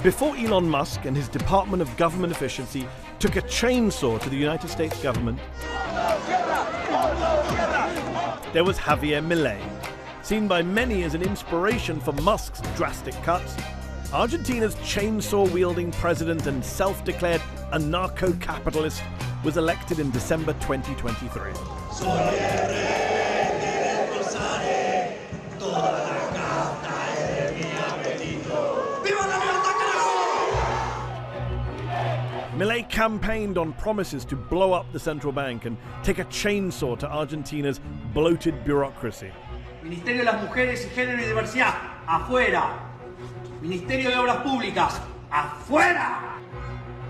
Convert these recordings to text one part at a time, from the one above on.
Before Elon Musk and his Department of Government Efficiency took a chainsaw to the United States government, there was Javier Milei. Seen by many as an inspiration for Musk's drastic cuts, Argentina's chainsaw-wielding president and self-declared anarcho-capitalist was elected in December 2023. Milei campaigned on promises to blow up the central bank and take a chainsaw to Argentina's bloated bureaucracy. Ministerio de las Mujeres y Género y Diversidad, afuera. Ministerio de Obras Públicas, afuera.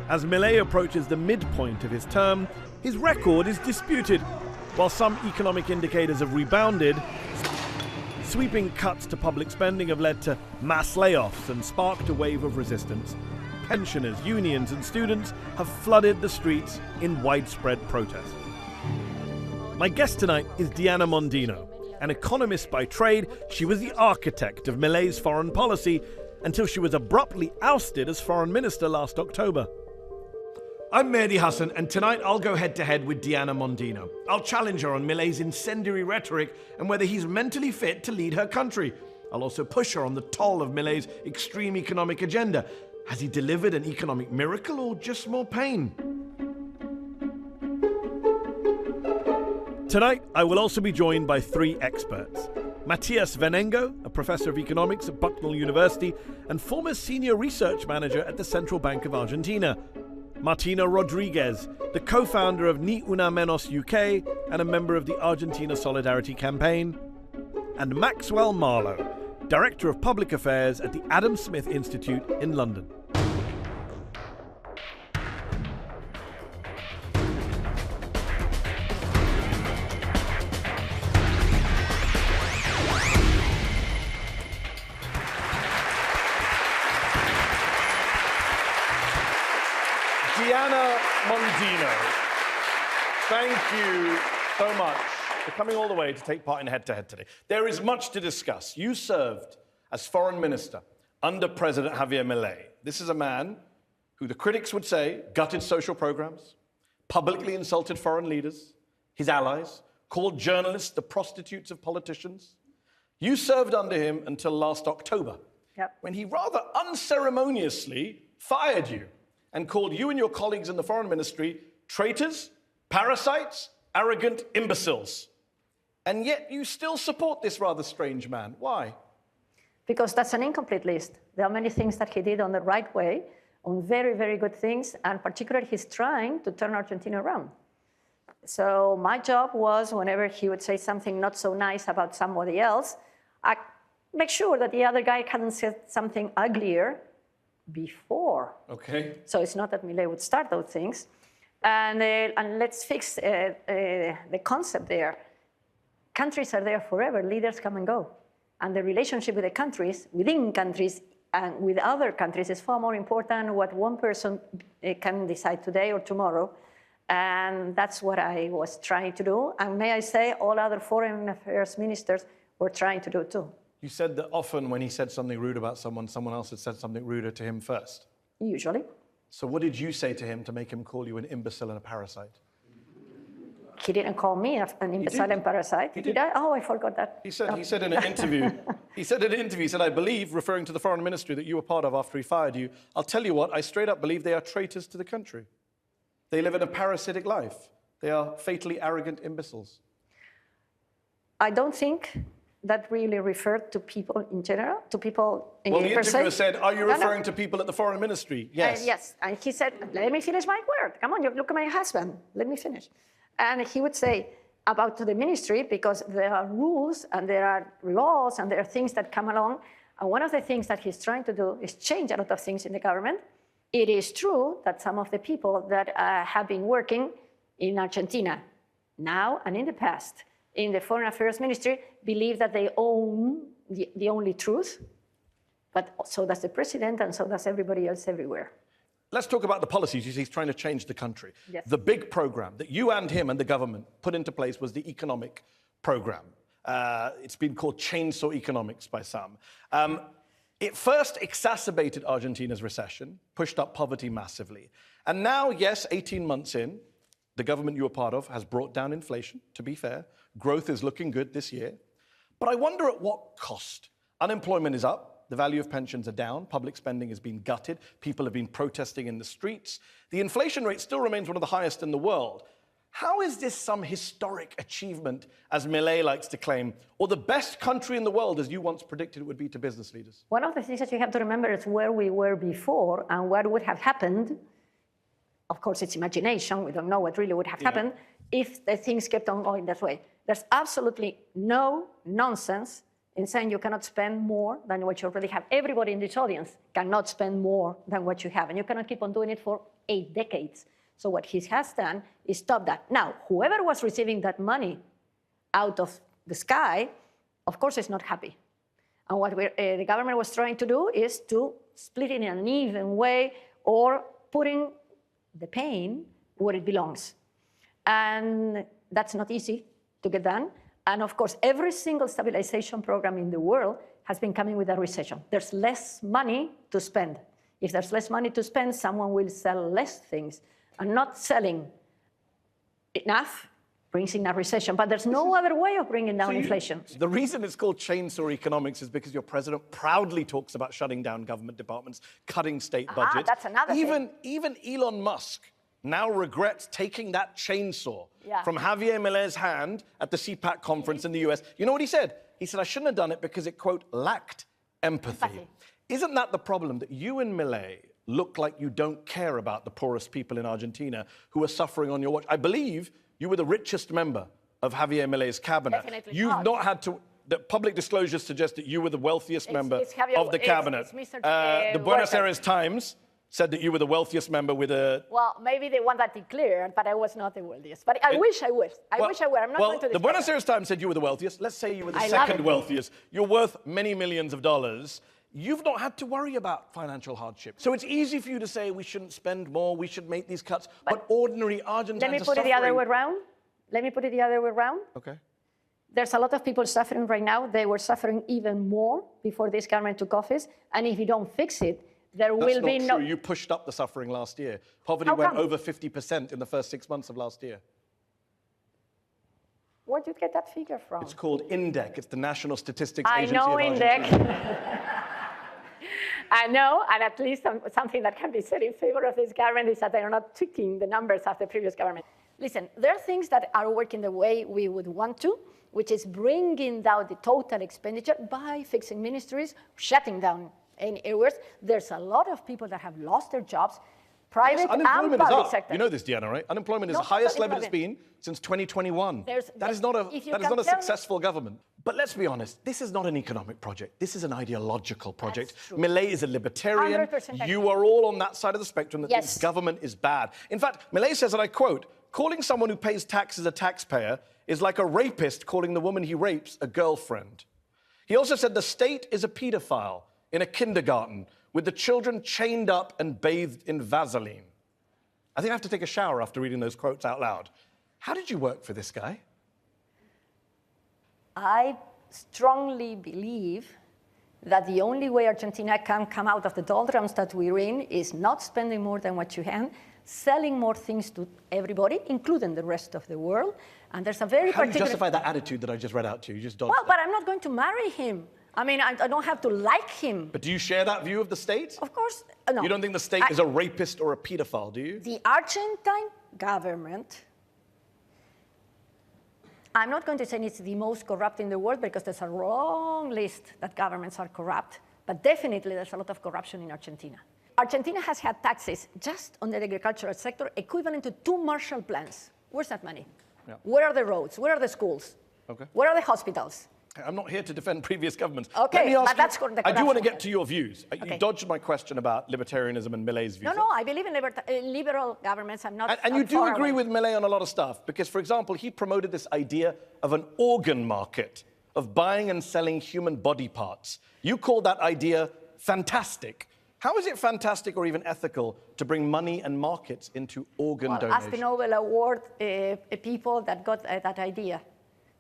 As Milei approaches the midpoint of his term, his record is disputed. While some economic indicators have rebounded, sweeping cuts to public spending have led to mass layoffs and sparked a wave of resistance. Pensioners, unions and students have flooded the streets in widespread protest. My guest tonight is Diana Mondino. An economist by trade, she was the architect of Milei's foreign policy until she was abruptly ousted as foreign minister last October. I'm Mehdi Hasan, and tonight I'll go head-to-head with Diana Mondino. I'll challenge her on Milei's incendiary rhetoric and whether he's mentally fit to lead her country. I'll also push her on the toll of Milei's extreme economic agenda. Has he delivered an economic miracle or just more pain? Tonight, I will also be joined by three experts. Matias Venengo, a professor of economics at Bucknell University and former senior research manager at the Central Bank of Argentina. Martina Rodriguez, the co-founder of Ni Una Menos UK and a member of the Argentina Solidarity Campaign. And Maxwell Marlowe, Director of Public Affairs at the Adam Smith Institute in London. Diana Mondino, thank you so much for coming all the way to take part in Head-to-Head today. There is much to discuss. You served as foreign minister under President Javier Milei. This is a man who the critics would say gutted social programs, publicly insulted foreign leaders, his allies, called journalists the prostitutes of politicians. You served under him until last October, when he rather unceremoniously fired you and called you and your colleagues in the foreign ministry traitors, parasites, arrogant imbeciles. And yet you still support this rather strange man. Why? Because that's an incomplete list. There are many things that he did on the right way, on very, very good things, and particularly he's trying to turn Argentina around. So my job was, whenever he would say something not so nice about somebody else, I make sure that the other guy hadn't said something uglier before. Okay. So it's not that Milei would start those things. And let's fix the concept there. Countries are there forever, leaders come and go. And the relationship with the countries, within countries, and with other countries is far more important than what one person can decide today or tomorrow. And that's what I was trying to do. And may I say, all other foreign affairs ministers were trying to do too. You said that often when he said something rude about someone else had said something ruder to him first. Usually. So what did you say to him to make him call you an imbecile and a parasite? He didn't call me an imbecile and parasite. He did. Oh, I forgot that. He said in an interview, he said, I believe, referring to the foreign ministry that you were part of after he fired you, I'll tell you what, I straight up believe they are traitors to the country. They live in a parasitic life. They are fatally arrogant imbeciles. I don't think that really referred to people in general, to people in Well, the per se. interviewer said, are you referring to people at the foreign ministry? Yes. Yes, and he said, let me finish my word. Come on, you look at my husband. Let me finish. And he would say about the ministry, because there are rules and there are laws and there are things that come along. And one of the things that he's trying to do is change a lot of things in the government. It is true that some of the people that have been working in Argentina now and in the past in the Foreign Affairs Ministry believe that they own the only truth, but so does the president and so does everybody else everywhere. Let's talk about the policies he's trying to change the country. Yes. The big program that you and him and the government put into place was the economic program. It's been called chainsaw economics by some. It first exacerbated Argentina's recession, pushed up poverty massively. And now, yes, 18 months in, the government you were part of has brought down inflation, to be fair. Growth is looking good this year. But I wonder at what cost? Unemployment is up, the value of pensions are down, public spending has been gutted, people have been protesting in the streets. The inflation rate still remains one of the highest in the world. How is this some historic achievement, as Milei likes to claim, or the best country in the world, as you once predicted it would be to business leaders? One of the things that you have to remember is where we were before and what would have happened. Of course, it's imagination. We don't know what really would have happened if the things kept on going that way. There's absolutely no nonsense in saying you cannot spend more than what you already have. Everybody in this audience cannot spend more than what you have, and you cannot keep on doing it for 8 decades. So what he has done is stop that. Now, whoever was receiving that money out of the sky, of course, is not happy. And what the government was trying to do is to split it in an even way or putting the pain where it belongs. And that's not easy to get done. And of course, every single stabilization program in the world has been coming with a recession. There's less money to spend. If there's less money to spend, someone will sell less things. And not selling enough brings in a recession. But there's no other way of bringing down inflation. The reason it's called chainsaw economics is because your president proudly talks about shutting down government departments, cutting state budgets. That's another thing. Even Elon Musk now regrets taking that chainsaw from Javier Milei's hand at the CPAC conference in the US. You know what he said? He said, I shouldn't have done it because it, quote, lacked empathy. Isn't that the problem, that you and Milei look like you don't care about the poorest people in Argentina who are suffering on your watch? I believe you were the richest member of Javier Milei's cabinet. Definitely You've not had to. The public disclosures suggest that you were the wealthiest member of the cabinet. The Buenos Aires Times said that you were the wealthiest member with a... Well, maybe the one that declared, but I was not the wealthiest. But I wish I was. I wish I were. I'm not going to the Buenos Aires Times said you were the wealthiest. Let's say you were the second wealthiest. You're worth many millions of dollars. You've not had to worry about financial hardship. So it's easy for you to say we shouldn't spend more, we should make these cuts, but ordinary Argentines are suffering. Let me put it the other way around. Okay. There's a lot of people suffering right now. They were suffering even more before this government took office. And if you don't fix it, there will be no... That's not true. You pushed up the suffering last year. Poverty went over 50% in the first 6 months of last year. Where'd you get that figure from? It's called INDEC. It's the National Statistics Agency of Argentina. INDEC. I know, and at least something that can be said in favor of this government is that they are not tweaking the numbers of the previous government. Listen, there are things that are working the way we would want to, which is bringing down the total expenditure by fixing ministries, shutting down any areas. There's a lot of people that have lost their jobs, private and public sector. You know this, Diana, right? Unemployment is the highest level it's been since 2021. That is not a successful government. But let's be honest, this is not an economic project. This is an ideological project. Milei is a libertarian. You are all on that side of the spectrum that this government is bad. In fact, Milei says, and I quote, calling someone who pays taxes a taxpayer is like a rapist calling the woman he rapes a girlfriend. He also said the state is a pedophile in a kindergarten with the children chained up and bathed in Vaseline. I think I have to take a shower after reading those quotes out loud. How did you work for this guy? I strongly believe that the only way Argentina can come out of the doldrums that we're in is not spending more than what you can, selling more things to everybody, including the rest of the world. And there's a very particular... How do you justify that attitude that I just read out to you? You just dodged but I'm not going to marry him. I mean, I don't have to like him. But do you share that view of the state? Of course, no. You don't think the state is a rapist or a pedophile, do you? The Argentine government, I'm not going to say it's the most corrupt in the world because there's a long list that governments are corrupt, but definitely there's a lot of corruption in Argentina. Argentina has had taxes just on the agricultural sector equivalent to 2 Marshall Plans. Where's that money? Yeah. Where are the roads? Where are the schools? Okay. Where are the hospitals? I'm not here to defend previous governments. Okay, but that's the corruption. I do want to get to your views. Okay. You dodged my question about libertarianism and Milei's views. No, I believe in liberal governments. I'm not. And you do agree with Milei on a lot of stuff, because, for example, he promoted this idea of an organ market, of buying and selling human body parts. You call that idea fantastic. How is it fantastic or even ethical to bring money and markets into organ donation? Ask the Nobel Award people that got that idea.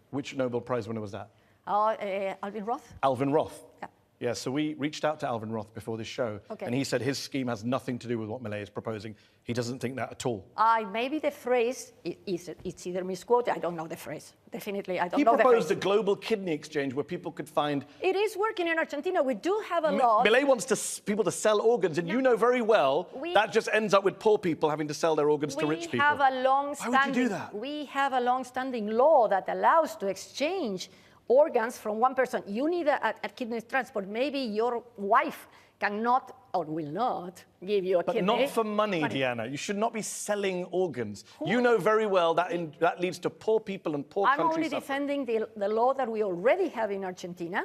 Which Nobel Prize winner was that? Alvin Roth. Alvin Roth. Yeah. Yeah, so we reached out to Alvin Roth before this show, and he said his scheme has nothing to do with what Milei is proposing. He doesn't think that at all. Maybe the phrase, it's either misquoted, I don't know the phrase. Definitely, I don't know the phrase. He proposed a global kidney exchange where people could find... It is working in Argentina. We do have a law. Milei wants people to sell organs, and you know very well that just ends up with poor people having to sell their organs to rich people. Why would you do that? We have a long-standing law that allows to exchange organs from one person. You need a kidney transport. Maybe your wife cannot or will not give you a kidney. But not for money, Diana. You should not be selling organs. You know very well that leads to poor people and poor countries. I'm only defending the law that we already have in Argentina.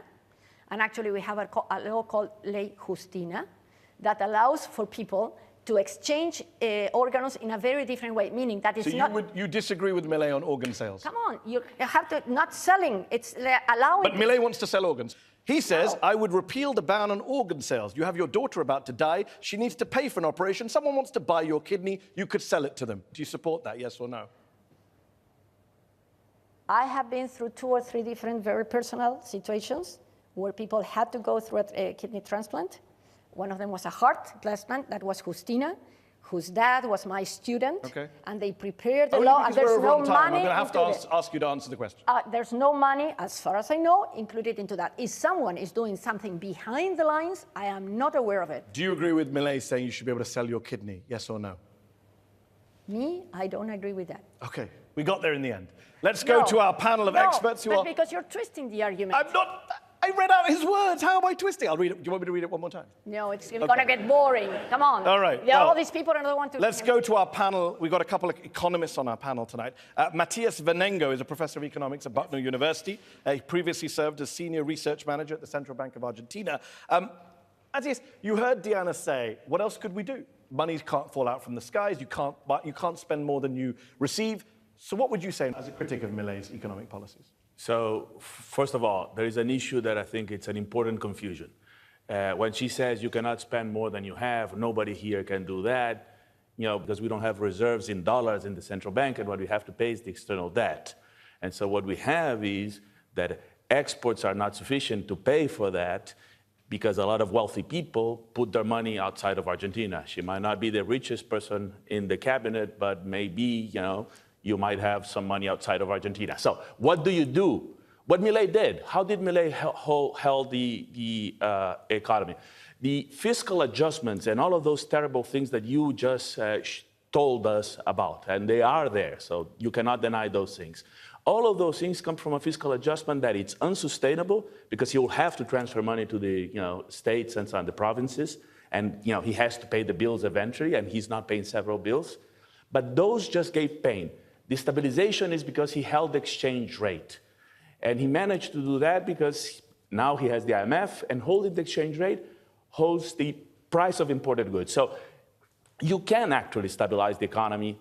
And actually, we have a law called Ley Justina that allows for people to exchange organs in a very different way, meaning that it's not... So you disagree with Milei on organ sales? Come on, you have to, not selling, it's allowing... But Milei wants to sell organs. He says, I would repeal the ban on organ sales. You have your daughter about to die, she needs to pay for an operation, someone wants to buy your kidney, you could sell it to them. Do you support that, yes or no? I have been through 2 or 3 different very personal situations where people had to go through a kidney transplant. One of them was a heart transplant, that was Justina, whose dad was my student, and they prepared the law, and there's no money. I'm going to have to ask you to answer the question. There's no money, as far as I know, included into that. If someone is doing something behind the lines, I am not aware of it. Do you agree with Milei saying you should be able to sell your kidney, yes or no? Me, I don't agree with that. Okay, we got there in the end. Let's go to our panel of experts who are... because you're twisting the argument. I'm not... I read out his words. How am I twisting? I'll read it. Do you want me to read it one more time? No, it's going to get boring. Come on. All right. There are all these people and I don't want to... Let's go to our panel. We've got a couple of economists on our panel tonight. Matthias Venengo is a professor of economics at Bucknell University. He previously served as senior research manager at the Central Bank of Argentina. Matthias, you heard Diana say, what else could we do? Money can't fall out from the skies. You can't spend more than you receive. So what would you say as a critic of Milei's economic policies? So, first of all, there is an issue that I think it's an important confusion. When she says you cannot spend more than you have, nobody here can do that, because we don't have reserves in dollars in the central bank, and what we have to pay is the external debt. And so what we have is that exports are not sufficient to pay for that because a lot of wealthy people put their money outside of Argentina. She might not be the richest person in the cabinet, but maybe, you might have some money outside of Argentina. So what do you do? What Milei did, how did Milei hold the economy? The fiscal adjustments and all of those terrible things that you just told us about, and they are there, so you cannot deny those things. All of those things come from a fiscal adjustment that it's unsustainable because he will have to transfer money to the states and the provinces, and he has to pay the bills eventually, and he's not paying several bills. But those just gave pain. The stabilization is because he held the exchange rate. And he managed to do that because now he has the IMF, and holding the exchange rate holds the price of imported goods. So you can actually stabilize the economy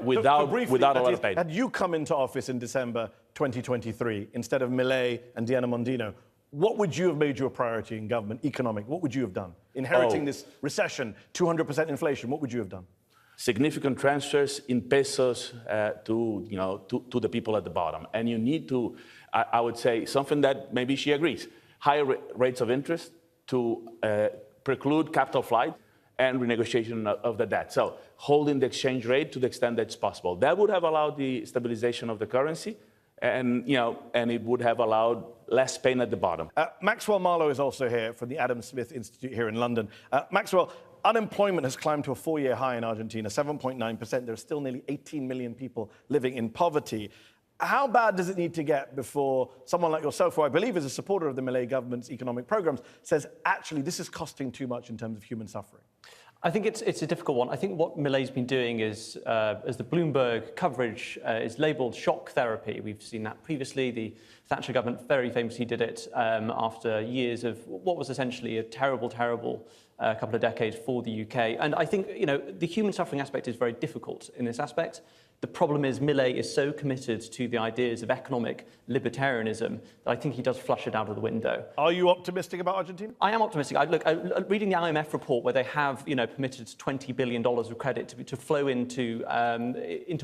without a lot of pain. Had you come into office in December 2023 instead of Milei and Diana Mondino, what would you have made your priority in government, economic? What would you have done? Inheriting this recession, 200% inflation, what would you have done? Significant transfers in pesos to the people at the bottom. And you need to, I would say, something that maybe she agrees, higher rates of interest to preclude capital flight and renegotiation of the debt. So holding the exchange rate to the extent that's possible. That would have allowed the stabilization of the currency, and it would have allowed less pain at the bottom. Maxwell Marlowe is also here from the Adam Smith Institute here in London. Maxwell, unemployment has climbed to a 4-year high in Argentina, 7.9%. There are still nearly 18 million people living in poverty. How bad does it need to get before someone like yourself, who I believe is a supporter of the Milei government's economic programs, says, actually, this is costing too much in terms of human suffering? I think it's a difficult one. I think what Milei's been doing is, as the Bloomberg coverage is labelled shock therapy. We've seen that previously. The Thatcher government very famously did it after years of what was essentially a terrible couple of decades for the UK. And I think, the human suffering aspect is very difficult in this aspect The problem is Milei is so committed to the ideas of economic libertarianism that I think he does flush it out of the window. Are you optimistic about Argentina? I am optimistic. Reading the IMF report where they have, permitted $20 billion of credit to flow into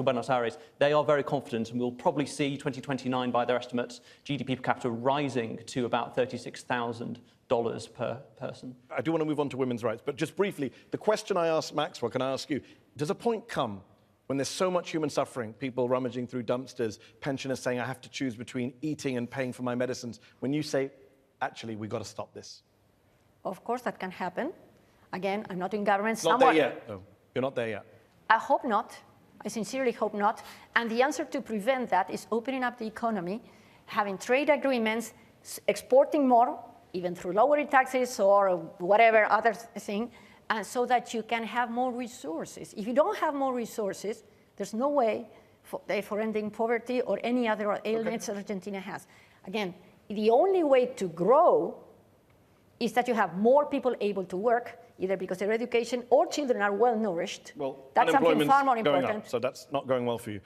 Buenos Aires, they are very confident, and we'll probably see 2029, by their estimates, GDP per capita rising to about $36,000 per person. I do want to move on to women's rights, but just briefly, the question I asked Maxwell, can I ask you, does a point come when there's so much human suffering, people rummaging through dumpsters, pensioners saying, I have to choose between eating and paying for my medicines, when you say, actually, we've got to stop this? Of course, that can happen. Again, I'm not in government. Not there yet. No, you're not there yet. I hope not. I sincerely hope not. And the answer to prevent that is opening up the economy, having trade agreements, exporting more, even through lowering taxes or whatever other thing, and so that you can have more resources. If you don't have more resources, there's no way for ending poverty or any other ailments that Argentina has. Again, the only way to grow is that you have more people able to work, either because their education or children are well nourished. Well, that's something far more going important. up, so that's not going well for you.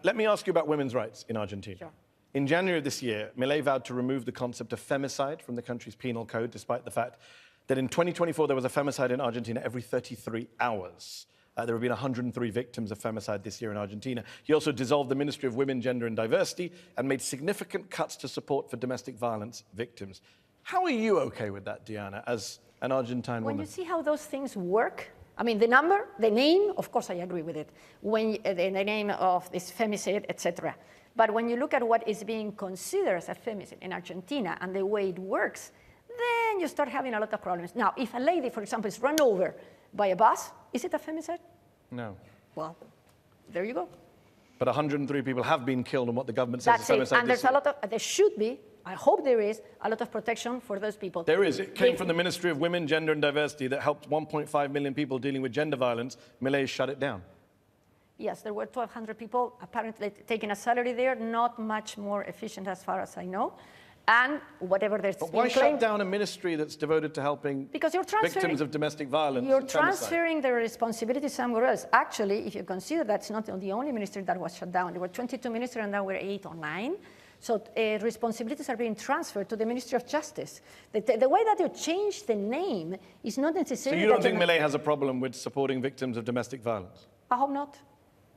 Let me ask you about women's rights in Argentina. Sure. In January of this year, Milei vowed to remove the concept of femicide from the country's penal code, despite the fact that in 2024 there was a femicide in Argentina every 33 hours. There have been 103 victims of femicide this year in Argentina. He also dissolved the Ministry of Women, Gender and Diversity and made significant cuts to support for domestic violence victims. How are you okay with that, Diana, as an Argentine woman? When you see how those things work, I mean, the number, the name, of course I agree with it, when the name of this femicide, etc. But when you look at what is being considered as a femicide in Argentina and the way it works, then you start having a lot of problems. Now, if a lady, for example, is run over by a bus, is it a femicide? No. Well, there you go. But 103 people have been killed on what the government says That's is femicide. it. And there's a lot of, there should be, I hope there is, a lot of protection for those people. There is. It came from the Ministry of Women, Gender and Diversity that helped 1.5 million people dealing with gender violence. Milei shut it down. Yes, there were 1,200 people apparently taking a salary there, not much more efficient as far as I know. And whatever there's But why shut down a ministry that's devoted to helping victims of domestic violence? You're transferring the responsibility somewhere else. Actually, if you consider that's not the only ministry that was shut down. There were 22 ministries and now we're 8 or 9. So responsibilities are being transferred to the Ministry of Justice. The way that you change the name is not necessarily... So you don't think Milei has a problem with supporting victims of domestic violence? I hope not.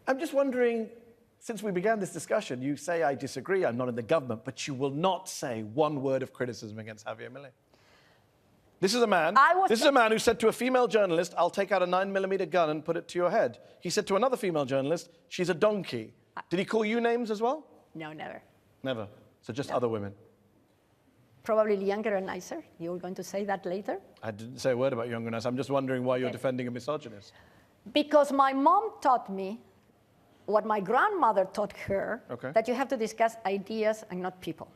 I'm just wondering, since we began this discussion, you say I disagree, I'm not in the government, but you will not say one word of criticism against Javier Milei. This is a man who said to a female journalist, I'll take out a 9mm gun and put it to your head. He said to another female journalist, she's a donkey. Did he call you names as well? No, never. Never. So just other women. Probably younger and nicer. You were going to say that later? I didn't say a word about younger and nicer. I'm just wondering why you're defending a misogynist. Because my mom taught me what my grandmother taught her, that you have to discuss ideas and not people.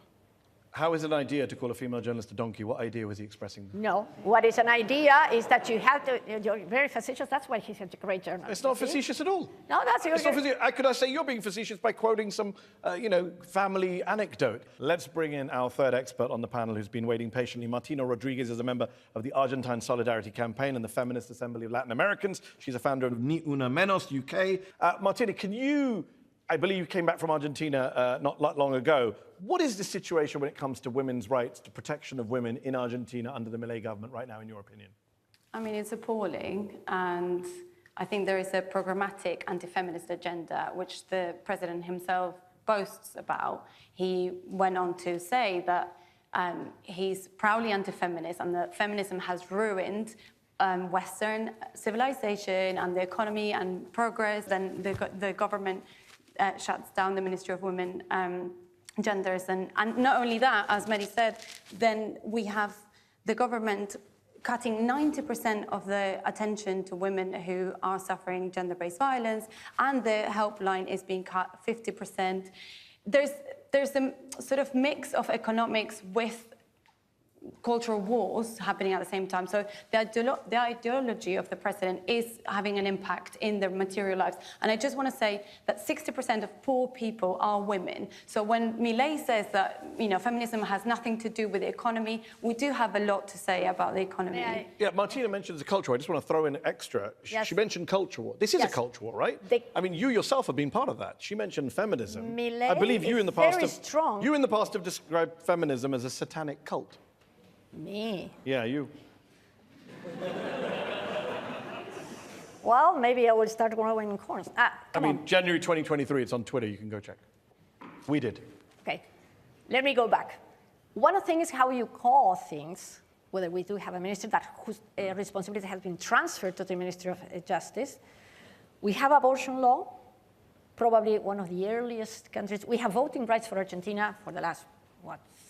How is it an idea to call a female journalist a donkey? What idea was he expressing? No, what is an idea is that you have to, you're very facetious, that's why he's such a great journalist. It's not facetious at all. No, that's your... Could I say you're being facetious by quoting some, family anecdote? Let's bring in our third expert on the panel who's been waiting patiently. Martina Rodriguez is a member of the Argentine Solidarity Campaign and the Feminist Assembly of Latin Americans. She's a founder of Ni Una Menos UK. Martina, I believe you came back from Argentina not long ago. What is the situation when it comes to women's rights, to protection of women in Argentina under the Milei government right now, in your opinion? I mean, it's appalling. And I think there is a programmatic anti-feminist agenda, which the president himself boasts about. He went on to say that he's proudly anti-feminist and that feminism has ruined Western civilization and the economy and progress. Then the government shuts down the Ministry of Women, Genders. And not only that, as Mehdi said, then we have the government cutting 90% of the attention to women who are suffering gender-based violence, and the helpline is being cut 50%. There's a sort of mix of economics with cultural wars happening at the same time. So the ideology of the president is having an impact in their material lives. And I just want to say that 60% of poor people are women. So when Milei says that, feminism has nothing to do with the economy, we do have a lot to say about the economy. Yeah, Martina mentions the culture war. I just want to throw in extra. Yes. She mentioned culture war. This is Yes. a culture war, right? They- I mean, you yourself have been part of that. She mentioned feminism. Milei I believe you is in the past very have strong. You in the past have described feminism as a satanic cult. Me. Yeah, you. Well, maybe I will start growing corns. Come on. January 2023, it's on Twitter, you can go check. We did. Okay, let me go back. One thing is how you call things, whether we do have a minister whose responsibility has been transferred to the Ministry of Justice. We have abortion law, probably one of the earliest countries. We have voting rights for Argentina for the last,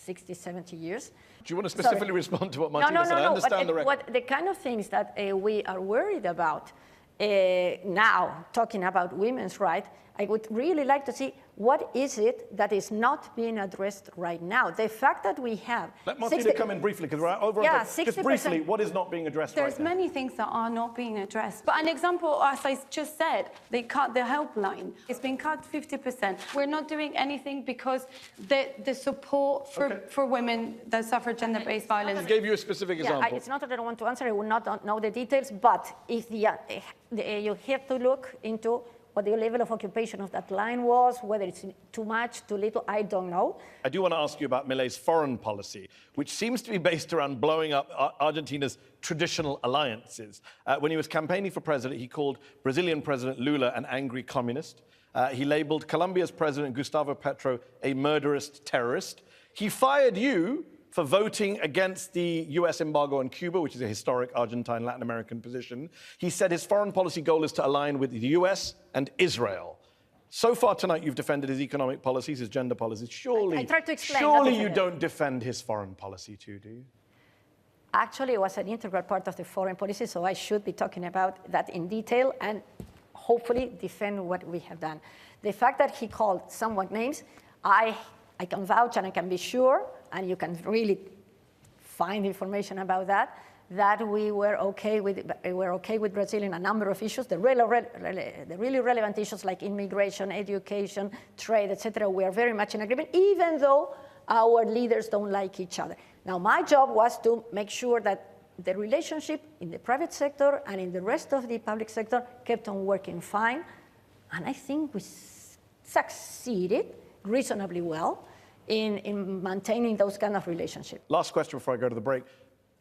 60, 70 years. Do you want to specifically respond to what Martina said? I understand the record. The kind of things that we are worried about now, talking about women's rights, I would really like to see what is it that is not being addressed right now. The fact that we have... Let Martina come in briefly, because we're over. Yeah, just briefly, what is not being addressed right now? There's many things that are not being addressed. But an example, as I just said, they cut the helpline. It's been cut 50%. We're not doing anything because the support for women that suffer gender-based violence... I gave you a specific example. It's not that I don't want to answer, I will not know the details, but if you have to look into what the level of occupation of that line was, whether it's too much, too little, I don't know. I do want to ask you about Milei's foreign policy, which seems to be based around blowing up Argentina's traditional alliances. When he was campaigning for president, he called Brazilian President Lula an angry communist. He labeled Colombia's President Gustavo Petro a murderous terrorist. He fired you for voting against the US embargo on Cuba, which is a historic Argentine Latin American position. He said his foreign policy goal is to align with the US and Israel. So far tonight, you've defended his economic policies, his gender policies. Surely, I tried to explain. surely you don't defend his foreign policy too, do you? Actually, it was an integral part of the foreign policy, so I should be talking about that in detail and hopefully defend what we have done. The fact that he called someone names, I can vouch and I can be sure, and you can really find information about that we were okay with Brazil in a number of issues. The really relevant issues like immigration, education, trade, etc. We are very much in agreement, even though our leaders don't like each other. Now, my job was to make sure that the relationship in the private sector and in the rest of the public sector kept on working fine, and I think we succeeded reasonably well in maintaining those kind of relationships. Last question before I go to the break.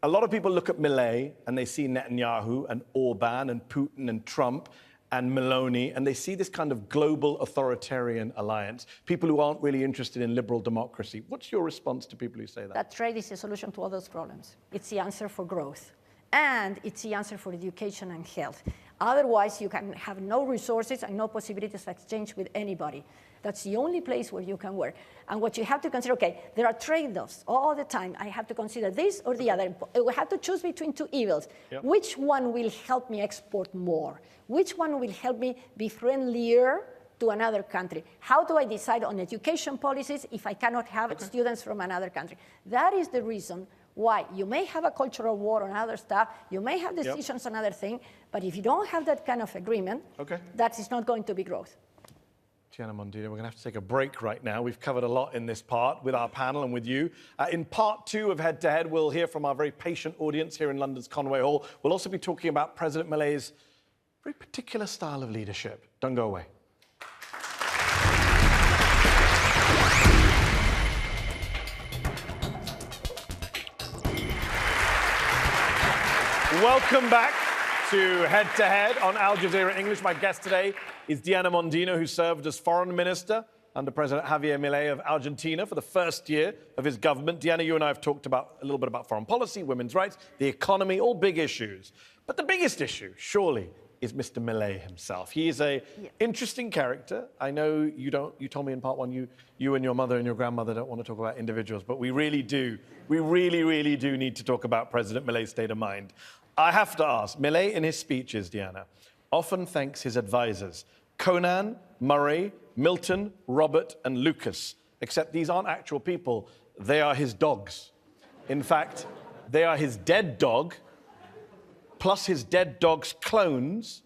A lot of people look at Milei and they see Netanyahu and Orban and Putin and Trump and Meloni, and they see this kind of global authoritarian alliance, people who aren't really interested in liberal democracy. What's your response to people who say that? That trade is the solution to all those problems. It's the answer for growth. And it's the answer for education and health. Otherwise, you can have no resources and no possibilities of exchange with anybody. That's the only place where you can work. And what you have to consider, okay, there are trade-offs all the time. I have to consider this or the other. We have to choose between two evils. Yep. Which one will help me export more? Which one will help me be friendlier to another country? How do I decide on education policies if I cannot have students from another country? That is the reason why you may have a cultural war on other stuff, you may have decisions on other things, but if you don't have that kind of agreement, that is not going to be growth. Diana Mondino, we're going to have to take a break right now. We've covered a lot in this part with our panel and with you. In part 2 of Head to Head, we'll hear from our very patient audience here in London's Conway Hall. We'll also be talking about President Milei's very particular style of leadership. Don't go away. Welcome back to Head to Head on Al Jazeera English. My guest today is Diana Mondino, who served as foreign minister under President Javier Milei of Argentina for the first year of his government. Diana, you and I have talked a little bit about foreign policy, women's rights, the economy, all big issues. But the biggest issue, surely, is Mr. Milei himself. He is an interesting character. I know you told me in part 1 you and your mother and your grandmother don't want to talk about individuals, but we really do. We really do need to talk about President Milei's state of mind. I have to ask, Milei in his speeches, Diana, often thanks his advisors, Conan, Murray, Milton, Robert, and Lucas, except these aren't actual people, they are his dogs. In fact, they are his dead dog, plus his dead dog's clones,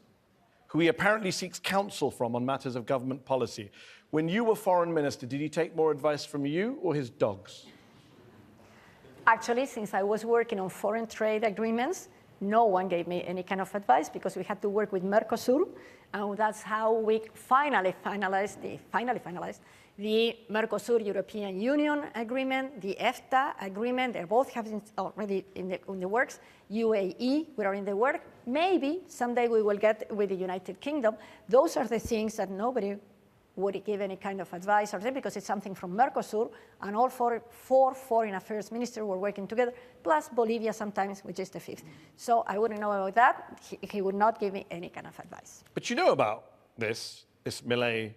who he apparently seeks counsel from on matters of government policy. When you were foreign minister, did he take more advice from you or his dogs? Actually, since I was working on foreign trade agreements, no one gave me any kind of advice because we had to work with Mercosur, and that's how we finally finalized the Mercosur European Union agreement, the EFTA agreement. They both have already in the works. UAE, we are in the work. Maybe someday we will get with the United Kingdom. Those are the things that nobody would give any kind of advice or because it's something from Mercosur, and all four foreign affairs ministers were working together, plus Bolivia sometimes, which is the fifth. So I wouldn't know about that. He would not give me any kind of advice. But you know about this Milei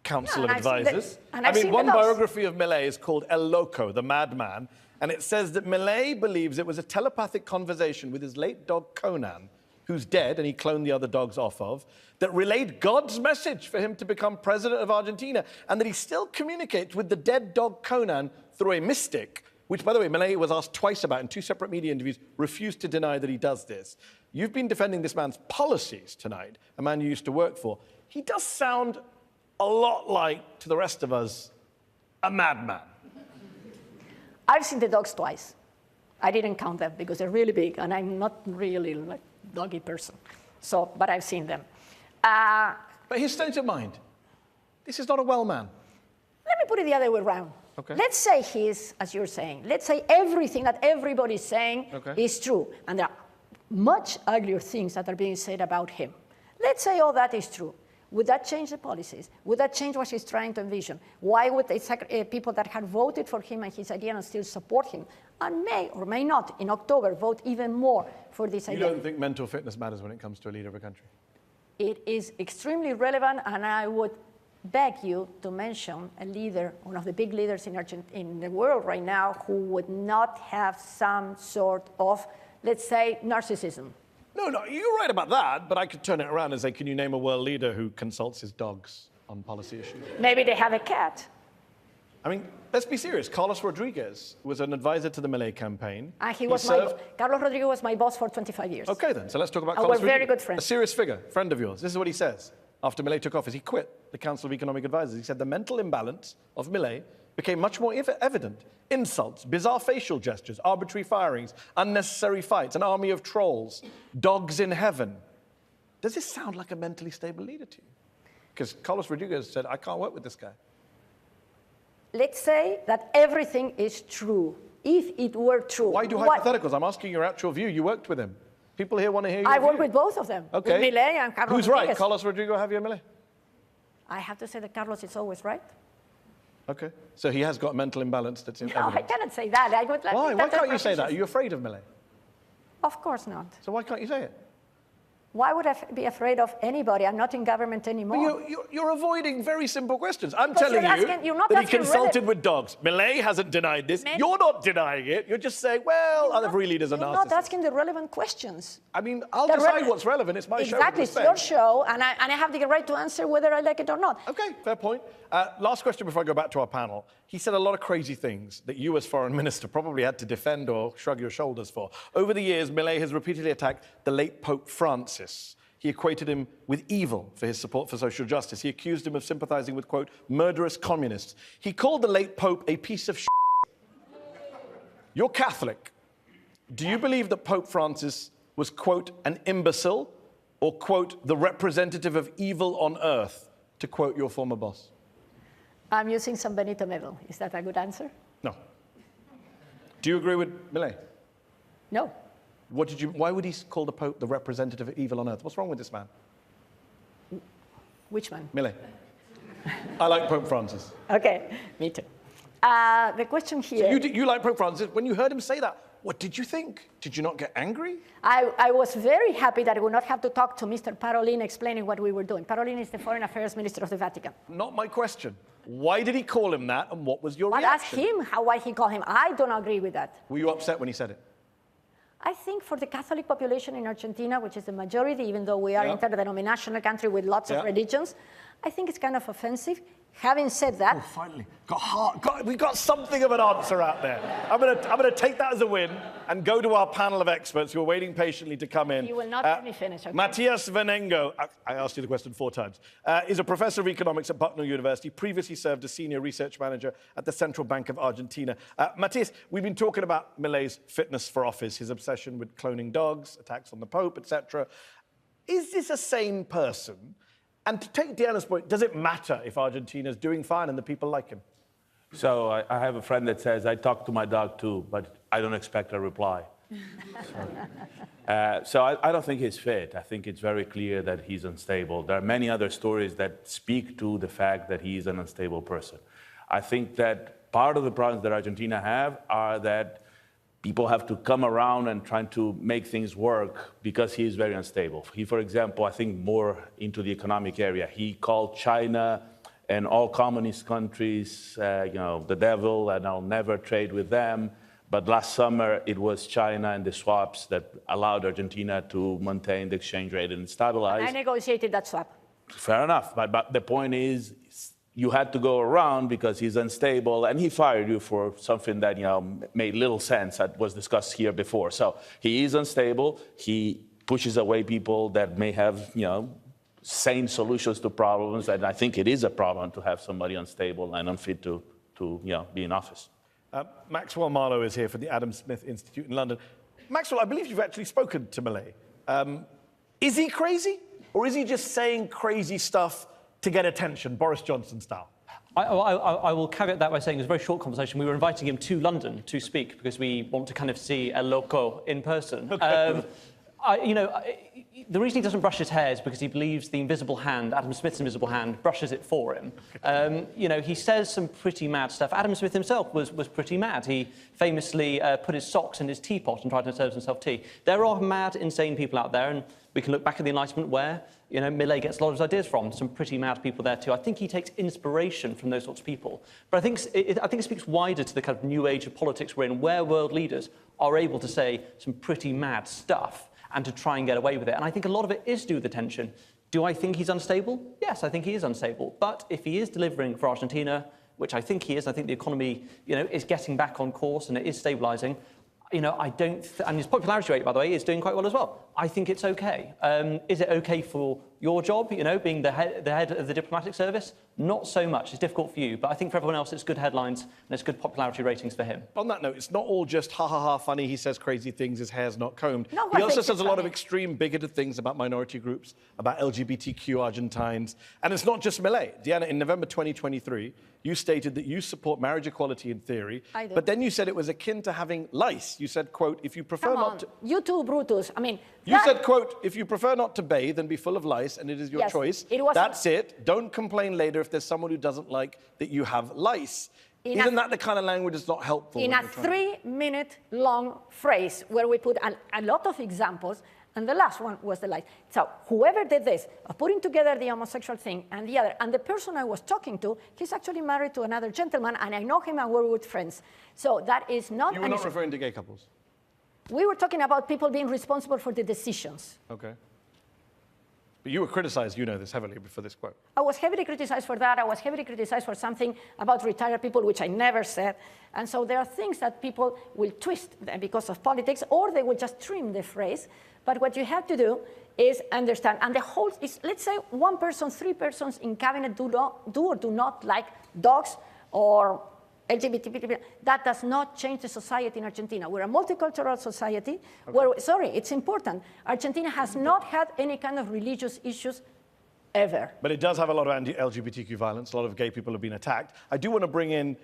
Council of Advisors. I mean, one biography of Milei is called El Loco, the Madman, and it says that Milei believes it was a telepathic conversation with his late dog Conan, who's dead and he cloned the other dogs off of, that relayed God's message for him to become president of Argentina, and that he still communicates with the dead dog Conan through a mystic, which, by the way, Milei was asked twice about in 2 separate media interviews, refused to deny that he does this. You've been defending this man's policies tonight, a man you used to work for. He does sound a lot like, to the rest of us, a madman. I've seen the dogs twice. I didn't count them because they're really big, and I'm not really like doggy person. So, but I've seen them. But his state of mind, this is not a well man. Let me put it the other way around. Okay. Let's say he's, as you're saying, let's say everything that everybody's saying is true, and there are much uglier things that are being said about him. Let's say all that is true. Would that change the policies? Would that change what he's trying to envision? Why would people that had voted for him and his idea and still support him, and may or may not, in October, vote even more for this idea? You don't think mental fitness matters when it comes to a leader of a country? It is extremely relevant, and I would beg you to mention a leader, one of the big leaders in the world right now, who would not have some sort of, let's say, narcissism. No, you're right about that, but I could turn it around and say, can you name a world leader who consults his dogs on policy issues? Maybe they have a cat. I mean, let's be serious. Carlos Rodriguez was an advisor to the Milei campaign. Carlos Rodriguez was my boss for 25 years. Okay, then, so let's talk about Carlos Rodriguez. We're very good friends. A serious figure, friend of yours. This is what he says after Milei took office. He quit the Council of Economic Advisors. He said the mental imbalance of Milei became much more evident. Insults, bizarre facial gestures, arbitrary firings, unnecessary fights, an army of trolls, dogs in heaven. Does this sound like a mentally stable leader to you? Because Carlos Rodriguez said, I can't work with this guy. Let's say that everything is true. If it were true. Why do hypotheticals? I'm asking your actual view. You worked with him. People here want to hear your I view. work with both of them. Okay. With Milei and Carlos Who's Rodriguez. right, Carlos Rodriguez or Javier Milei? I have to say that Carlos is always right. Okay. So he has got a mental imbalance that's in No, evidence. I cannot say that. I would like Why? Why can't you say that? Are you afraid of Milei? Of course not. So why can't you say it? Why would I be afraid of anybody? I'm not in government anymore. You're avoiding very simple questions. I'm But telling you're not that he asking consulted with dogs. Milei hasn't denied this. Maybe. You're not denying it. You're just saying, well, other free leaders are You're narcissists. not asking the relevant questions. I mean, I'll decide what's relevant. It's my show. Exactly, it's your show, and I have the right to answer whether I like it or not. Okay, fair point. Last question before I go back to our panel. He said a lot of crazy things that you as foreign minister probably had to defend or shrug your shoulders for. Over the years, Milei has repeatedly attacked the late Pope Francis. He equated him with evil for his support for social justice. He accused him of sympathizing with, quote, murderous communists. He called the late Pope a piece of shit. You're Catholic. Do you believe that Pope Francis was, quote, an imbecile or, quote, the representative of evil on earth, to quote your former boss? I'm using some Benito medal. Is that a good answer? No. Do you agree with Milei? No. Why would he call the Pope the representative of evil on earth? What's wrong with this man? Which one? Milei. I like Pope Francis. Okay, me too. The question here... So you like Pope Francis. When you heard him say that, what did you think? Did you not get angry? I was very happy that I would not have to talk to Mr. Parolin explaining what we were doing. Parolin is the Foreign Affairs Minister of the Vatican. Not my question. Why did he call him that, and what was your But ask reaction? him why he called him. I don't agree with that. Were you upset when he said it? I think for the Catholic population in Argentina, which is the majority, even though we are an interdenominational country with lots of religions, I think it's kind of offensive. Having said that, Finally, we got something of an answer out there. I'm gonna take that as a win and go to our panel of experts who are waiting patiently to come in. you will not let me finish. Okay? Matthias Venengo, I asked you the question 4 times, is a professor of economics at Bucknell University, previously served as senior research manager at the Central Bank of Argentina. Matthias, we've been talking about Milei's fitness for office, his obsession with cloning dogs, attacks on the Pope, etc. Is this a sane person? And to take Diana's point, does it matter if Argentina's doing fine and the people like him? So I have a friend that says, I talk to my dog too, but I don't expect a reply. So I don't think he's fit. I think it's very clear that he's unstable. There are many other stories that speak to the fact that he's an unstable person. I think that part of the problems that Argentina have are that people have to come around and try to make things work because he is very unstable. He, for example, I think more into the economic area, he called China and all communist countries, the devil, and I'll never trade with them. But last summer, it was China and the swaps that allowed Argentina to maintain the exchange rate and stabilize. I negotiated that swap. Fair enough, but the point is, you had to go around because he's unstable, and he fired you for something that made little sense, that was discussed here before. So he is unstable. He pushes away people that may have sane solutions to problems, and I think it is a problem to have somebody unstable and unfit to be in office. Maxwell Marlowe is here for the Adam Smith Institute in London. Maxwell, I believe you've actually spoken to Milei. Is he crazy, or is he just saying crazy stuff to get attention, Boris Johnson style? I will caveat that by saying it was a very short conversation. We were inviting him to London to speak because we want to kind of see a loco in person. Okay. The reason he doesn't brush his hair is because he believes the invisible hand, Adam Smith's invisible hand, brushes it for him. He says some pretty mad stuff. Adam Smith himself was pretty mad. He famously put his socks in his teapot and tried to serve himself tea. There are mad, insane people out there, and we can look back at the Enlightenment where, Milei gets a lot of his ideas from. Some pretty mad people there too. I think he takes inspiration from those sorts of people. But I think it speaks wider to the kind of new age of politics we're in, where world leaders are able to say some pretty mad stuff and to try and get away with it. And I think a lot of it is to do with the tension. Do I think he's unstable? Yes, I think he is unstable. But if he is delivering for Argentina, which I think he is, I think the economy, is getting back on course and it is stabilising. And his popularity rate, by the way, is doing quite well as well. I think it's okay. Is it okay for your job, being the head of the diplomatic service? Not so much. It's difficult for you. But I think for everyone else, it's good headlines and it's good popularity ratings for him. On that note, it's not all just ha ha ha funny, he says crazy things, his hair's not combed. No, he also says a lot of extreme bigoted things about minority groups, about LGBTQ Argentines. And it's not just Milei. Diana, in November 2023, you stated that you support marriage equality in theory. I do. But then you said it was akin to having lice. You said, quote, if you prefer not to... You too, Brutus. You said, quote, if you prefer not to bathe and be full of lice and it is your choice, that's it. Don't complain later if there's someone who doesn't like that you have lice. Isn't that the kind of language that's not helpful? In a 3-minute long phrase where we put a lot of examples, and the last one was the lice. So whoever did this, of putting together the homosexual thing and the other, and the person I was talking to, he's actually married to another gentleman, and I know him and we're good friends. So that is not... You were not referring to gay couples? We were talking about people being responsible for the decisions. Okay. But you were criticized, this heavily for this quote. I was heavily criticized for that. I was heavily criticized for something about retired people, which I never said. And so there are things that people will twist because of politics, or they will just trim the phrase. But what you have to do is understand. And the whole is, let's say 1 person, 3 persons in cabinet do or do not like dogs or LGBT people. That does not change the society in Argentina. We're a multicultural society. Okay. Sorry, it's important. Argentina has not had any kind of religious issues ever. But it does have a lot of anti-LGBTQ violence. A lot of gay people have been attacked. I do want to bring in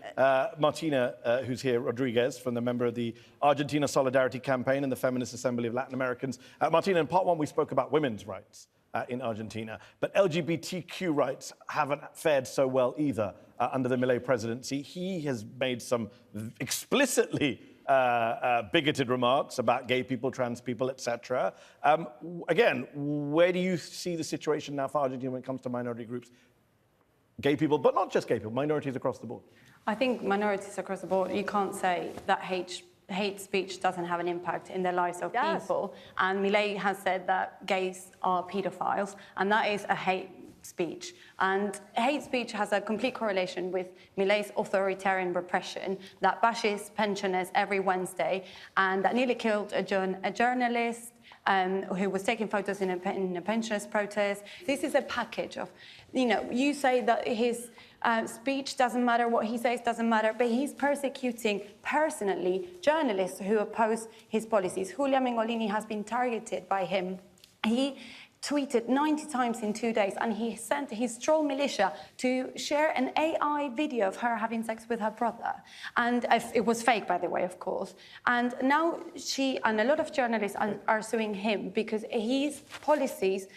Martina, who's here, Rodriguez, from the member of the Argentina Solidarity Campaign and the Feminist Assembly of Latin Americans. Martina, in part 1, we spoke about women's rights in Argentina. But LGBTQ rights haven't fared so well either under the Milei presidency. He has made some explicitly bigoted remarks about gay people, trans people, etc. Again, where do you see the situation now for Argentina when it comes to minority groups? Gay people, but not just gay people, minorities across the board. I think minorities across the board, you can't say that hate speech doesn't have an impact in the lives of people. And Milei has said that gays are pedophiles, and that is a hate speech. And hate speech has a complete correlation with Milei's authoritarian repression that bashes pensioners every Wednesday and that nearly killed a journalist who was taking photos in a pensioners' protest. This is a package of, you say that his speech doesn't matter, what he says doesn't matter, but he's persecuting personally journalists who oppose his policies. Julia Mengolini has been targeted by him. He tweeted 90 times in 2 days, and he sent his troll militia to share an AI video of her having sex with her brother. And it was fake, by the way, of course. And now she and a lot of journalists are suing him because his policies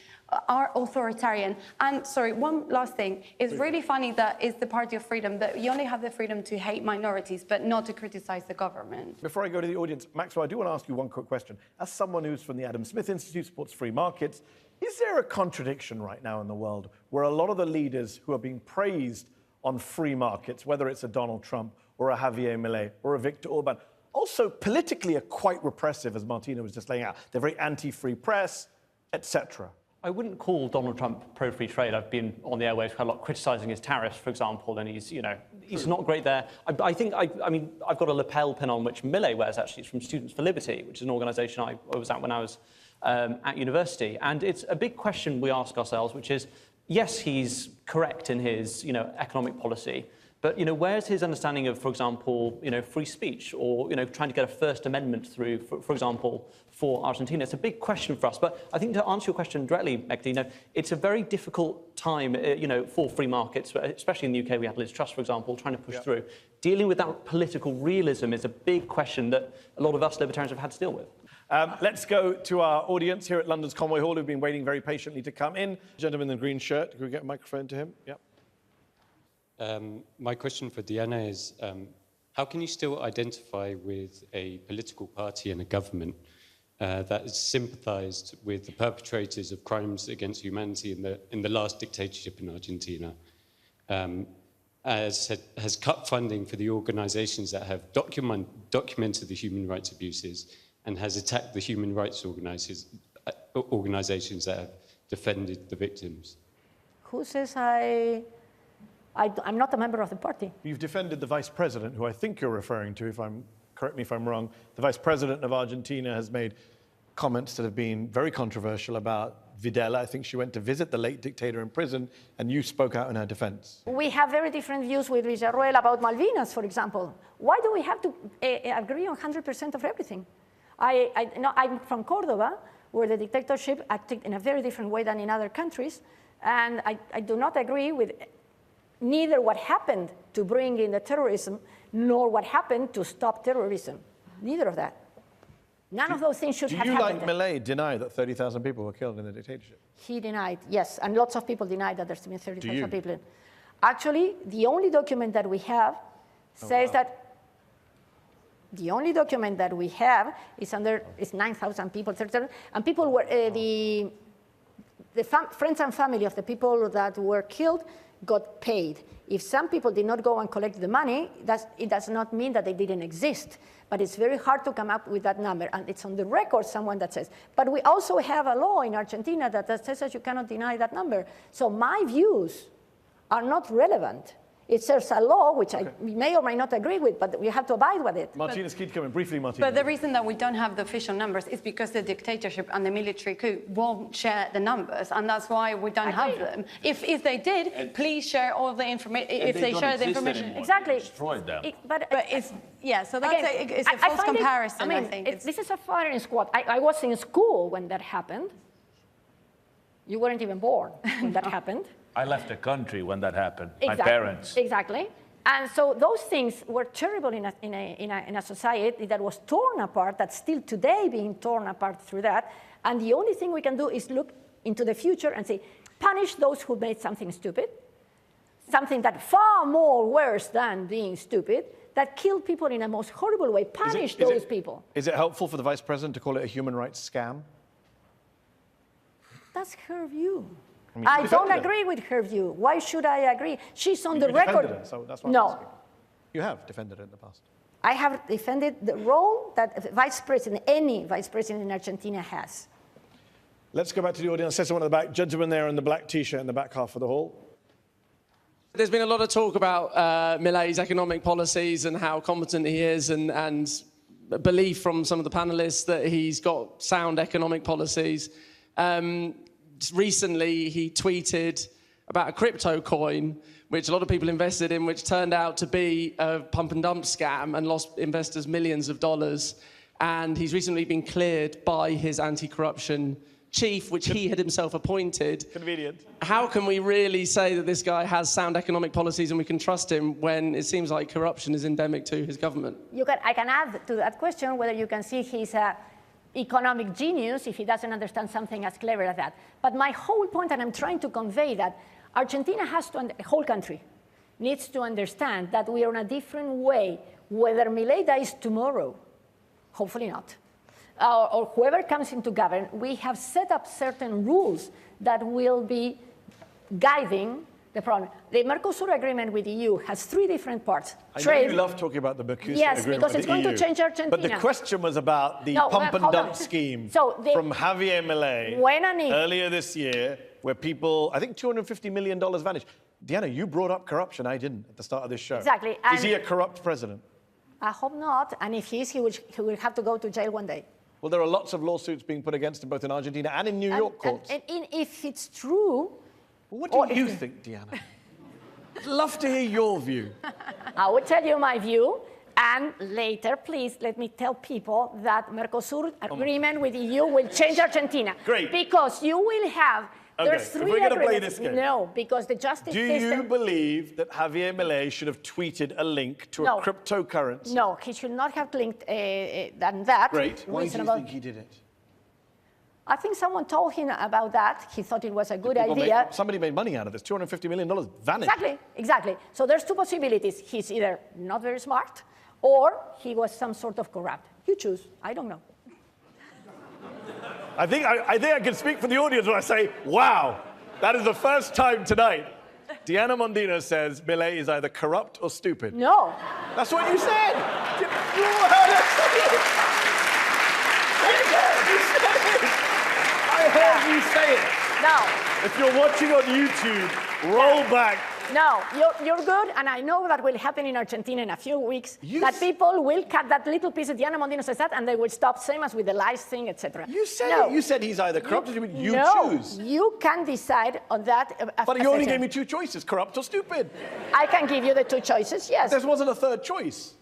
are authoritarian. And sorry, one last thing. It's really funny that it's the party of freedom, that you only have the freedom to hate minorities, but not to criticize the government. Before I go to the audience, Maxwell, I do want to ask you one quick question. As someone who's from the Adam Smith Institute, supports free markets, is there a contradiction right now in the world where a lot of the leaders who are being praised on free markets, whether it's a Donald Trump or a Javier Milei or a Viktor Orban, also politically are quite repressive, as Martina was just laying out? They're very anti-free press, etc. I wouldn't call Donald Trump pro-free trade. I've been on the airwaves quite a lot criticising his tariffs, for example, and he's not great there. I mean, I've got a lapel pin on which Milei wears, actually. It's from Students for Liberty, which is an organisation I was at when I was at university. And it's a big question we ask ourselves, which is, yes, he's correct in his, economic policy, but, where's his understanding of, for example, free speech or, trying to get a First Amendment through, for example, for Argentina? It's a big question for us. But I think to answer your question directly, Mehdi, it's a very difficult time, for free markets, especially in the UK. We had Liz Truss, for example, trying to push through. Dealing with that political realism is a big question that a lot of us libertarians have had to deal with. Let's go to our audience here at London's Conway Hall, who've been waiting very patiently to come in. Gentleman in the green shirt, can we get a microphone to him? Yep. My question for Diana is, how can you still identify with a political party and a government that has sympathized with the perpetrators of crimes against humanity in the last dictatorship in Argentina, has cut funding for the organizations that have documented the human rights abuses and has attacked the human rights organizations that have defended the victims? Who says I'm not a member of the party? You've defended the vice president, who I think you're referring to, correct me if I'm wrong. The vice president of Argentina has made comments that have been very controversial about Videla. I think she went to visit the late dictator in prison, and you spoke out in her defense. We have very different views with Villarroel about Malvinas, for example. Why do we have to agree on 100% of everything? I'm from Córdoba, where the dictatorship acted in a very different way than in other countries, and I do not agree with neither what happened to bring in the terrorism, nor what happened to stop terrorism. Neither of that. None of those things should have happened. Do you, like Milei, deny that 30,000 people were killed in the dictatorship? He denied, yes, and lots of people denied that there's been 30,000 people. Actually, the only document that we have says that the only document that we have is 9,000 people, 30,000, and people were, the friends and family of the people that were killed got paid. If some people did not go and collect the money, it does not mean that they didn't exist. But it's very hard to come up with that number. And it's on the record, someone that says. But we also have a law in Argentina that says that you cannot deny that number. So my views are not relevant. It says a law, which I may or may not agree with, but we have to abide with it. Martina's keen to come in briefly, Martina. But the reason that we don't have the official numbers is because the dictatorship and the military coup won't share the numbers, and that's why we don't have them. If they did, please share all the information. If they share the information, anymore. exactly. Destroyed them. But it's so that's it's a false comparison. I think this is a firing squad. I was in school when that happened. You weren't even born when that happened. I left the country when that happened. Exactly. My parents. Exactly. And so those things were terrible in a society that was torn apart, that's still today being torn apart through that. And the only thing we can do is look into the future and say, punish those who made something stupid, something that far more worse than being stupid, that killed people in a most horrible way. Punish those people. Is it helpful for the vice president to call it a human rights scam? That's her view. I don't agree with her view. Why should I agree? She's on the record. It, so that's what I'm asking. You have defended it in the past. I have defended the role that any vice president in Argentina has. Let's go back to the audience. There's someone in the back. Gentleman there in the black T-shirt in the back half of the hall. There's been a lot of talk about Milei's economic policies and how competent he is, and belief from some of the panelists that he's got sound economic policies. Recently, he tweeted about a crypto coin, which a lot of people invested in, which turned out to be a pump and dump scam and lost investors millions of dollars. And he's recently been cleared by his anti-corruption chief, which he had himself appointed. Convenient. How can we really say that this guy has sound economic policies and we can trust him when it seems like corruption is endemic to his government? I can add to that question whether you can see he's an economic genius if he doesn't understand something as clever as that. But my whole point, and I'm trying to convey that Argentina has to, the whole country needs to understand that we are in a different way, whether Milei dies tomorrow, hopefully not, or whoever comes into government, we have set up certain rules that will be guiding the problem. The Mercosur agreement with the EU has 3 different parts. Trade. You love talking about the Mercosur agreement yes, because with it's the going EU. to change Argentina. But the question was about the pump and dump scheme from Javier Milei earlier this year, where people, I think $250 million vanished. Diana, you brought up corruption. I didn't at the start of this show. Exactly. Is he a corrupt president? I hope not. And if he is, he will have to go to jail one day. Well, there are lots of lawsuits being put against him, both in Argentina and in New York courts. And if it's true... What do you think, Diana? I'd love to hear your view. I will tell you my view. And later, please, let me tell people that Mercosur agreement with the EU will change Argentina. Great. Because you will have... There's 3 we're going to play this game. No, because the justice system... Do you believe that Javier Milei should have tweeted a link to a cryptocurrency? No, he should not have linked done that. Great. Why do you think he did it? I think someone told him about that. He thought it was a good idea. Somebody made money out of this. $250 million vanished. Exactly. So there's 2 possibilities. He's either not very smart or he was some sort of corrupt. You choose. I don't know. I think I can speak for the audience when I say, wow, that is the first time tonight Diana Mondino says Milei is either corrupt or stupid. No. That's what you said. You heard her say it. You said it. I heard you say it. No. If you're watching on YouTube, roll back. No, you're good, and I know that will happen in Argentina in a few weeks, that people will cut that little piece of Diana Mondino says that, and they will stop, same as with the lies thing, etc. You said it. You said he's either corrupt or stupid. You choose. You can decide on that. But you only gave me 2 choices, corrupt or stupid. I can give you the 2 choices, yes. There wasn't a 3rd choice.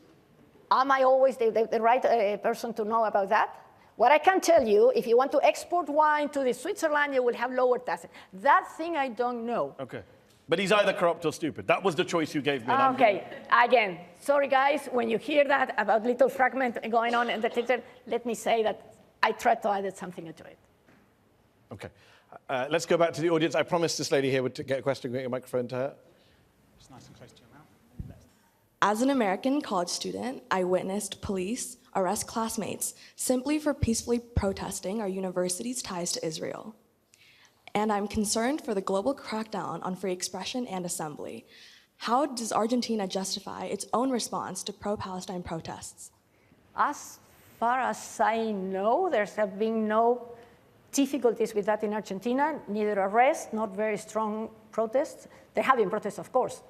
Am I always the right person to know about that? What I can tell you, if you want to export wine to Switzerland, you will have lower taxes. That thing I don't know. Okay. But he's either corrupt or stupid. That was the choice you gave me. Okay, again, sorry guys, when you hear that about little fragment going on in the Twitter, let me say that I tried to add something to it. Okay, let's go back to the audience. I promised this lady here would get a question, get a microphone to her. It's nice and close to your mouth. As an American college student, I witnessed police arrest classmates simply for peacefully protesting our university's ties to Israel. And I'm concerned for the global crackdown on free expression and assembly. How does Argentina justify its own response to pro-Palestine protests? As far as I know, there have been no difficulties with that in Argentina, neither arrests, not very strong protests. There have been protests, of course,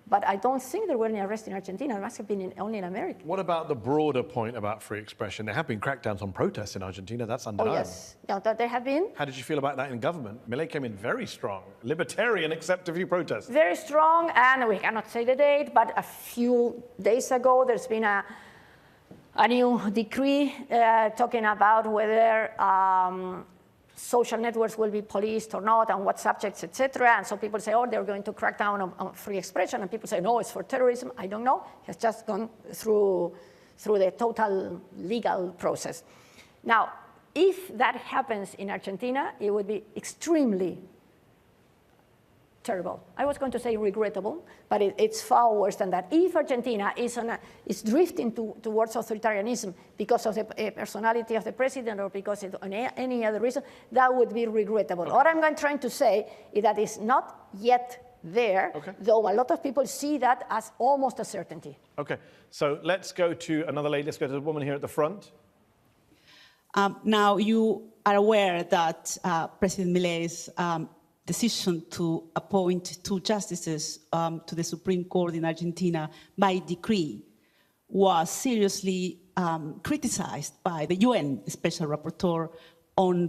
but I don't think there were any arrests in Argentina. It must have been only in America. What about the broader point about free expression? There have been crackdowns on protests in Argentina. That's undeniable. Oh, yes. No, there have been. How did you feel about that in government? Milei came in very strong, libertarian, except a few protests. Very strong, and we cannot say the date, but a few days ago, there's been a new decree talking about whether social networks will be policed or not, and what subjects, etc. And so people say, oh, they're going to crack down on free expression, and people say, no, it's for terrorism. I don't know. It has just gone through the total legal process. Now, if that happens in Argentina, it would be extremely terrible. I was going to say regrettable, but it's far worse than that. If Argentina is drifting towards authoritarianism because of the personality of the president or because of any other reason, that would be regrettable. Okay. What I'm trying to say is that it's not yet there, though a lot of people see that as almost a certainty. Okay, so let's go to another lady. Let's go to the woman here at the front. Now, you are aware that President Milei's decision to appoint 2 justices to the Supreme Court in Argentina by decree was seriously criticized by the UN Special Rapporteur on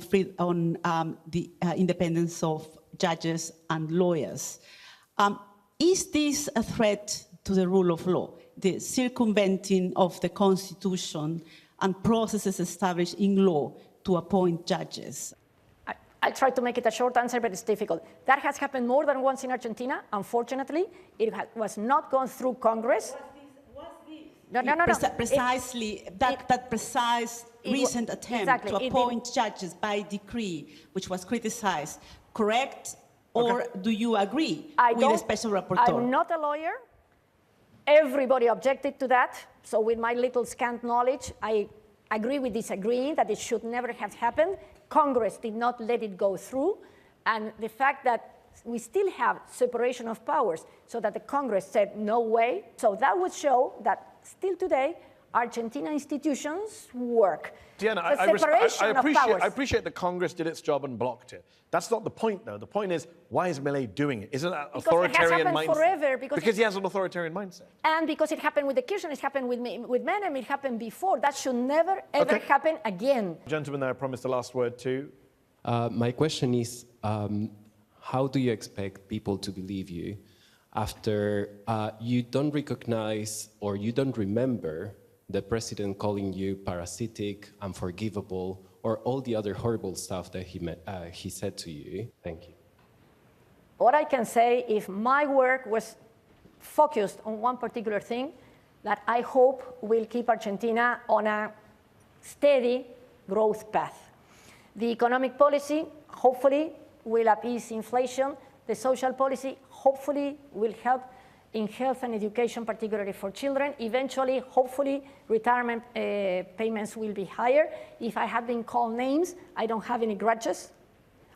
the independence of judges and lawyers. Is this a threat to the rule of law, the circumventing of the Constitution and processes established in law to appoint judges? I'll try to make it a short answer, but it's difficult. That has happened more than once in Argentina. Unfortunately, it was not gone through Congress. No. Precisely, that precise recent attempt to appoint judges by decree, which was criticized, correct? Or do you agree with the Special Rapporteur? I'm not a lawyer. Everybody objected to that. So with my little scant knowledge, I agree with disagreeing that it should never have happened. Congress did not let it go through. And the fact that we still have separation of powers, so that the Congress said no way. So that would show that still today, Argentina institutions work. Diana, I appreciate that Congress did its job and blocked it. That's not the point, though. The point is, why is Milei doing it? Isn't that authoritarian mindset? Forever, because he has an authoritarian mindset. And because it happened with the Kirchner, it happened with Menem, it happened before. That should never, ever happen again. Gentlemen, I promised the last word too. My question is, how do you expect people to believe you after you don't recognize or you don't remember the president calling you parasitic, unforgivable, or all the other horrible stuff that he said to you? Thank you. What I can say, if my work was focused on one particular thing, that I hope will keep Argentina on a steady growth path. The economic policy, hopefully, will appease inflation. The social policy, hopefully, will help in health and education, particularly for children. Eventually, hopefully, retirement payments will be higher. If I have been called names, I don't have any grudges.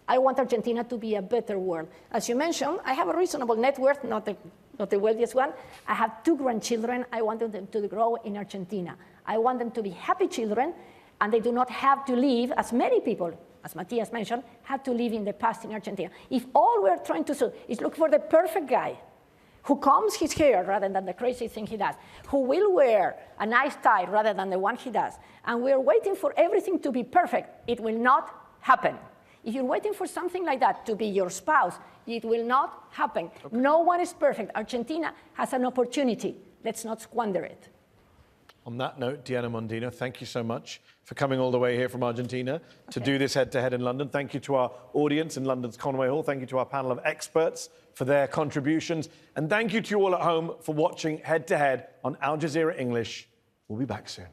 I want Argentina to be a better world. As you mentioned, I have a reasonable net worth, not the wealthiest one. I have 2 grandchildren. I want them to grow in Argentina. I want them to be happy children, and they do not have to live, as many people, as Matthias mentioned, have to live in the past in Argentina. If all we're trying to do is look for the perfect guy who combs his hair rather than the crazy thing he does, who will wear a nice tie rather than the one he does, and we're waiting for everything to be perfect, it will not happen. If you're waiting for something like that to be your spouse, it will not happen. No one is perfect. Argentina has an opportunity. Let's not squander it. On that note, Diana Mondino, thank you so much for coming all the way here from Argentina to do this head-to-head in London. Thank you to our audience in London's Conway Hall. Thank you to our panel of experts for their contributions. And thank you to you all at home for watching Head to Head on Al Jazeera English. We'll be back soon.